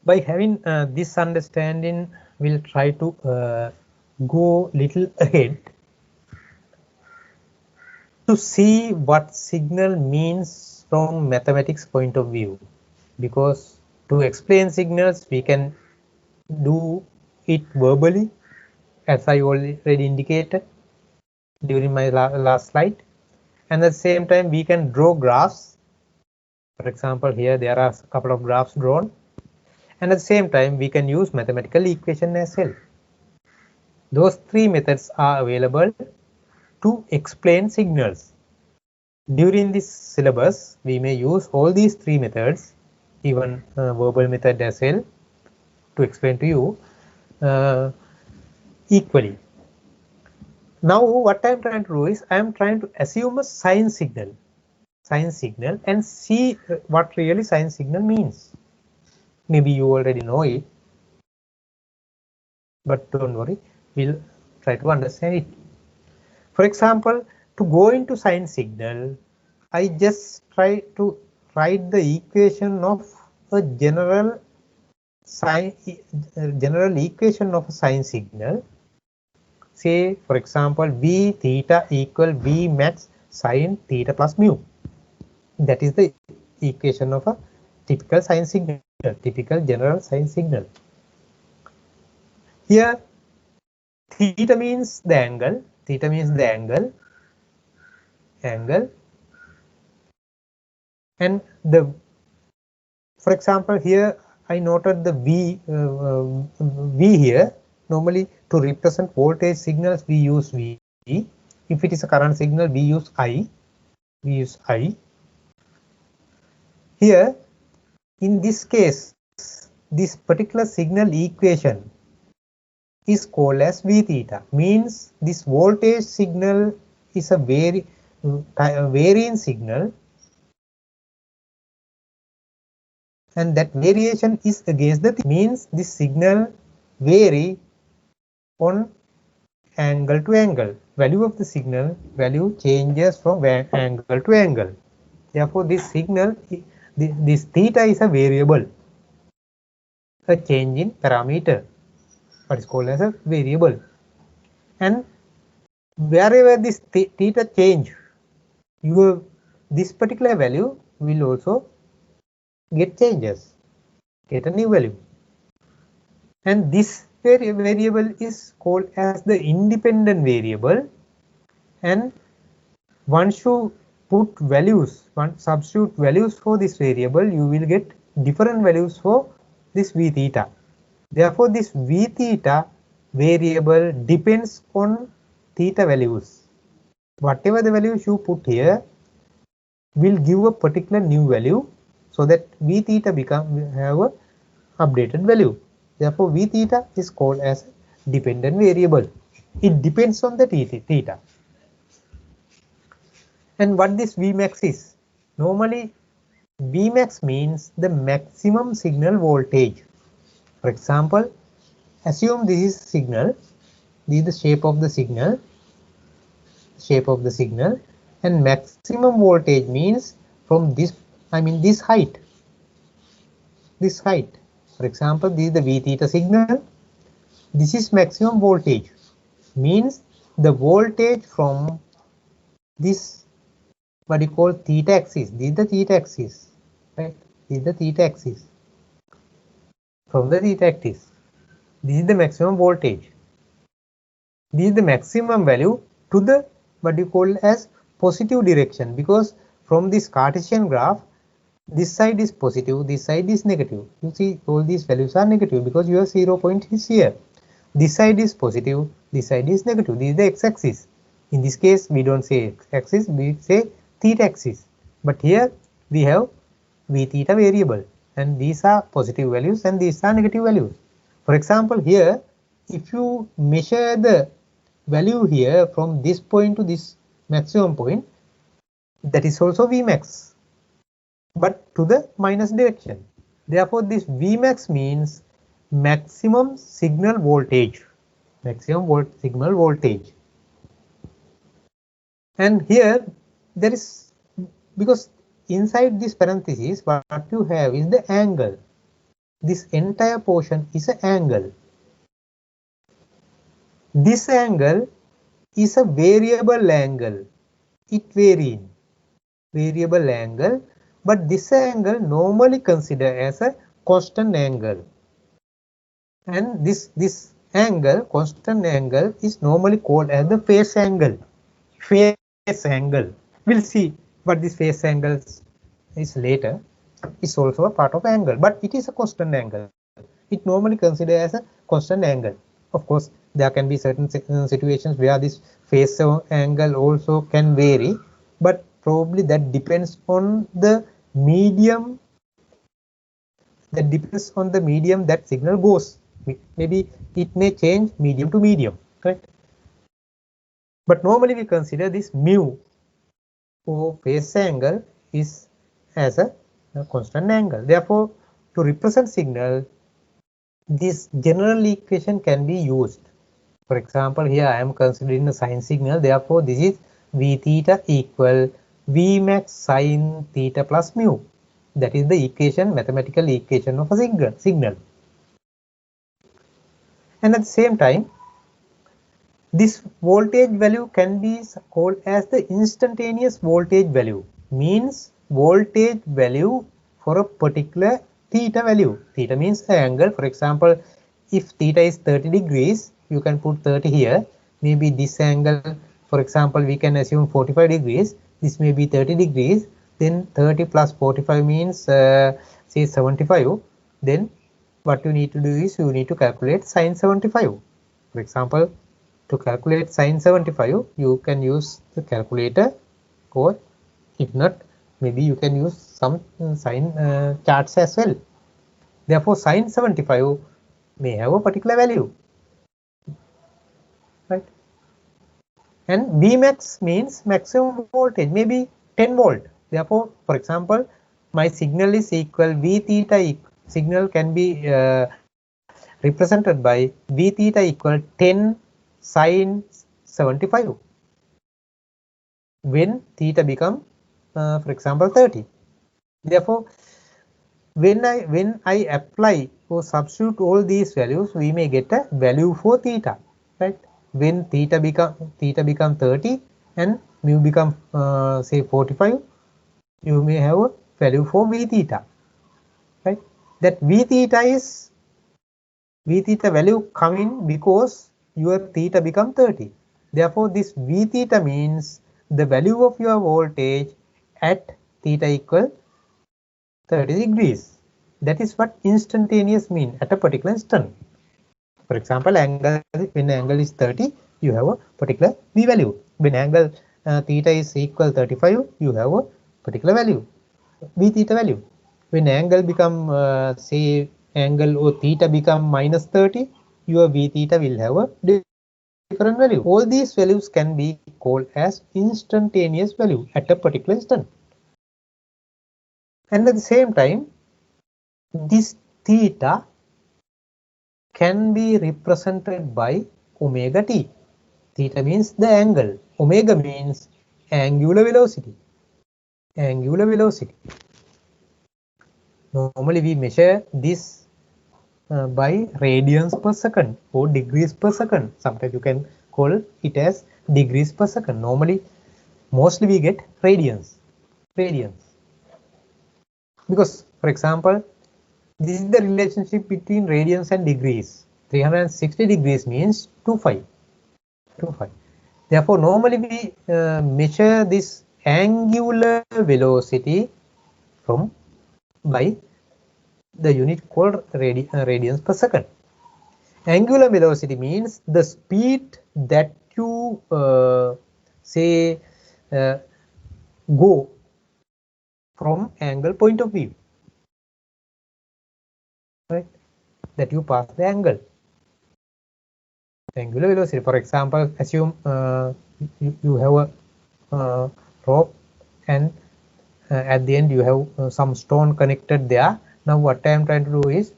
By having this understanding, we'll try to go little ahead to see what signal means from mathematics point of view, because to explain signals we can do it verbally, as I already indicated during my last slide, and at the same time we can draw graphs. For example, here there are a couple of graphs drawn, and at the same time we can use mathematical equation as well. Those three methods are available to explain signals. During this syllabus, we may use all these three methods, even verbal method as well, to explain to you equally. Now what I am trying to do is I am trying to assume a sine signal and see what really sine signal means. Maybe you already know it, but don't worry, we'll try to understand it. For example, to go into sine signal, I just try to write the equation of a general equation of a sine signal. Say, for example, v theta equal v max sine theta plus mu. That is the equation of a typical sine signal, typical general sine signal. Here, theta means the angle, and for example, here I noted the V here. Normally, to represent voltage signals, we use V. If it is a current signal, we use I. Here, in this case, this particular signal equation is called as V theta. Means this voltage signal is a varying signal, and that variation is against the means this signal vary on angle to angle. Value of the signal value changes from angle to angle. Therefore, this signal, this theta is a variable, a change in parameter, what is called as a variable. And wherever this theta change, this particular value will also get changes, get a new value. And this variable is called as the independent variable, and once you put values, substitute values for this variable, you will get different values for this v theta. Therefore, this v theta variable depends on theta values. Whatever the values you put here will give a particular new value, so that v theta have a updated value. Therefore, v theta is called as dependent variable. It depends on the theta. And what this Vmax is? Normally, Vmax means the maximum signal voltage. For example, assume this is signal, this is the shape of the signal, and maximum voltage means from this, this height. For example, this is the V theta signal. This is maximum voltage, means the voltage from this, what you call theta axis. This is the theta axis, right? This is the theta axis. From the theta axis, this is the maximum voltage. This is the maximum value to the, what you call as positive direction, because from this Cartesian graph, this side is positive, this side is negative. You see, all these values are negative because your 0 point is here. This side is positive, this side is negative. This is the x-axis. In this case, we don't say x-axis, we say theta axis. But here we have v theta variable, and these are positive values and these are negative values. For example, here, if you measure the value here from this point to this maximum point, that is also Vmax, but to the minus direction. Therefore, this Vmax means maximum signal voltage. Signal voltage. And here there is, because inside this parenthesis what you have is the angle. this entire portion is an angle. This angle is a variable angle. It varies. Variable angle, but this angle normally considered as a constant angle. And this angle, constant angle, is normally called as the phase angle. Phase angle. We'll see what this phase angle is later. It's also a part of angle, but it is a constant angle. It normally considered as a constant angle. Of course, there can be certain situations where this phase angle also can vary, but probably that depends on the medium. That depends on the medium that signal goes. Maybe it may change medium to medium, correct? But normally we consider this mu or phase angle is as a constant angle. Therefore, to represent signal, this general equation can be used. For example, here I am considering a sine signal. Therefore, this is v theta equal v max sine theta plus mu. That is the equation, mathematical equation of a signal. And at the same time, this voltage value can be called as the instantaneous voltage value. Means voltage value for a particular theta value. Theta means the angle. For example, if theta is 30 degrees, you can put 30 here. Maybe this angle, for example, we can assume 45 degrees. This may be 30 degrees. Then 30 plus 45 means say 75. Then what you need to do is you need to calculate sine 75. For example, to calculate sine 75, you can use the calculator, or if not, maybe you can use some sine charts as well. Therefore, sine 75 may have a particular value, right? And Vmax means maximum voltage, maybe 10 volt. Therefore, for example, my signal is equal V theta. Signal can be represented by V theta equal 10 sine 75 when theta become for example 30. Therefore, when I apply or substitute all these values, we may get a value for theta, right? When theta become 30 and mu become say 45, you may have a value for v theta, right? That v theta value come in because your theta become 30. Therefore, this v theta means the value of your voltage at theta equal 30 degrees. That is what instantaneous mean at a particular instant. For example, when angle is 30, you have a particular v value. When angle theta is equal 35, you have a particular value, v theta value. When angle become say angle or theta become minus 30, your v theta will have a different value. All these values can be called as instantaneous value at a particular instant. And at the same time, this theta can be represented by omega t. Theta means the angle. Omega means angular velocity. Angular velocity. Normally we measure this by radians per second or degrees per second. Sometimes you can call it as degrees per second. Normally, mostly we get radians. Because, for example, this is the relationship between radians and degrees. 360 degrees means 25. Therefore, normally we measure this angular velocity by the unit called radians per second. Angular velocity means the speed that you say go from angle point of view, right? That you pass the angle. Angular velocity. For example, assume you have a rope and at the end you have some stone connected there. Now what I am trying to do is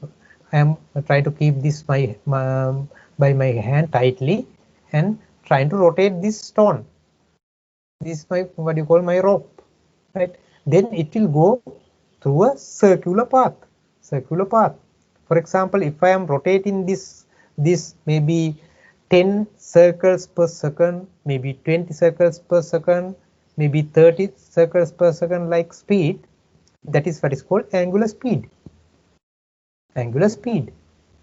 I am trying to keep this by my hand tightly and trying to rotate this stone. This is my what you call my rope, right? Then it will go through a circular path. For example, if I am rotating this maybe 10 circles per second, maybe 20 circles per second, maybe 30 circles per second like speed, that is what is called angular speed. Angular speed.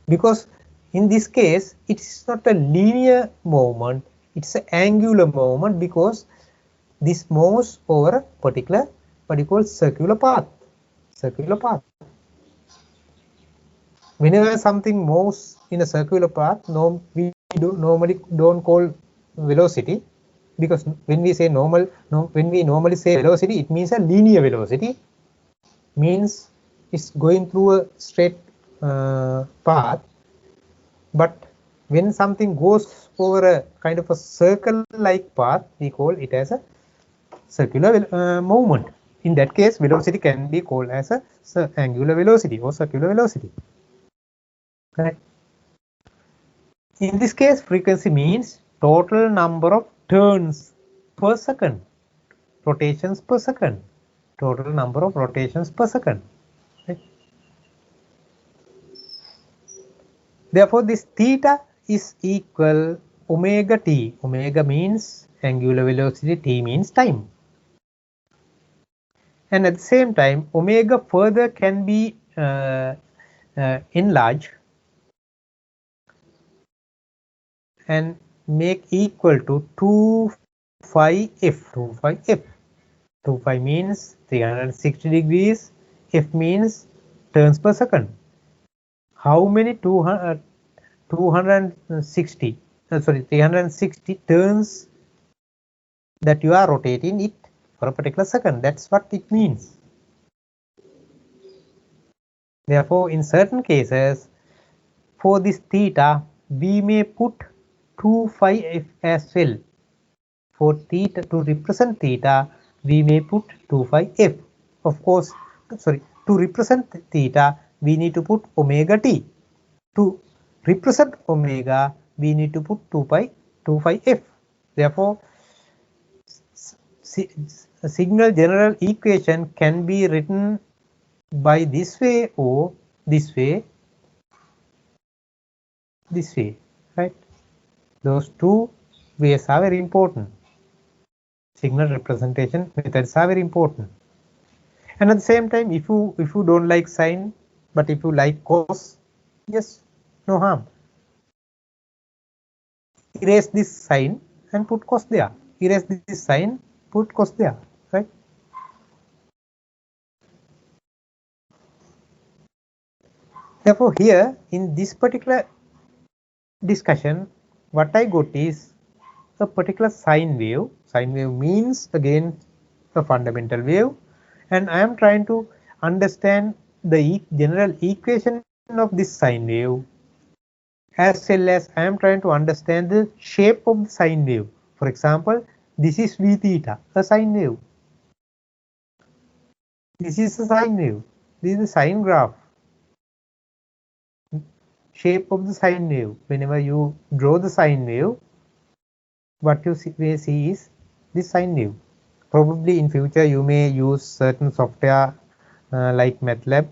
Because in this case, it is not a linear movement, it's an angular movement because this moves over a particular what you call circular path. Circular path. Whenever something moves in a circular path, we normally don't call velocity, because when we say when we normally say velocity, it means a linear velocity, means it's going through a straight path. But when something goes over a kind of a circle-like path, we call it as a circular movement. In that case, velocity can be called as a angular velocity or circular velocity. Correct. In this case, frequency means total number of turns per second, rotations per second, total number of rotations per second. Right? Therefore, this theta is equal omega t. Omega means angular velocity, t means time. And at the same time, omega further can be enlarged and make equal to 2 phi f. 2 phi f. 2 phi means 360 degrees, f means turns per second. How many 360 turns that you are rotating it for a particular second? That's what it means. Therefore, in certain cases, for this theta, we may put 2 phi f as well. For theta, to represent theta, we may put 2 phi f. Of course, to represent theta, we need to put omega t. To represent omega, we need to put 2 phi f. Therefore, a signal general equation can be written by this way or this way, right? Those two ways are very important. Signal representation methods are very important. And at the same time, if you don't like sine, but if you like cos, yes, no harm. Erase this sine and put cos there. Erase this sine, put cos there, right? Therefore, here in this particular discussion, what I got is a particular sine wave. Sine wave means again a fundamental wave, and I am trying to understand the general equation of this sine wave, as well as I am trying to understand the shape of the sine wave. For example, this is v theta, a sine wave. This is a sine wave. This is a sine graph. Shape of the sine wave. Whenever you draw the sine wave, what you may see is this sine wave. Probably in future you may use certain software like MATLAB.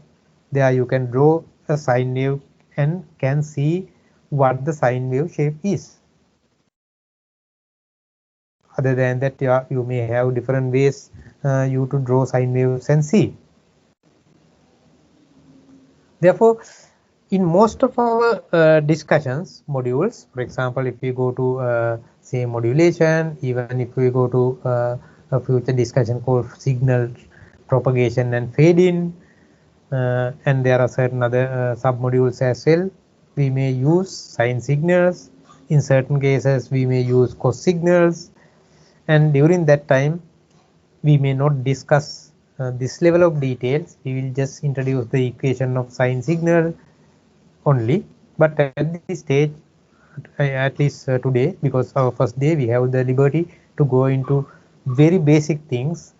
There you can draw a sine wave and can see what the sine wave shape is. Other than that, you may have different ways you to draw sine waves and see. Therefore, in most of our discussions modules, for example, if we go to say modulation, even if we go to a future discussion called signal propagation and fade in, and there are certain other sub-modules as well, we may use sine signals. In certain cases, we may use cos signals, and during that time, we may not discuss this level of details. We will just introduce the equation of sine signal only. But at this stage, at least today, because our first day, we have the liberty to go into very basic things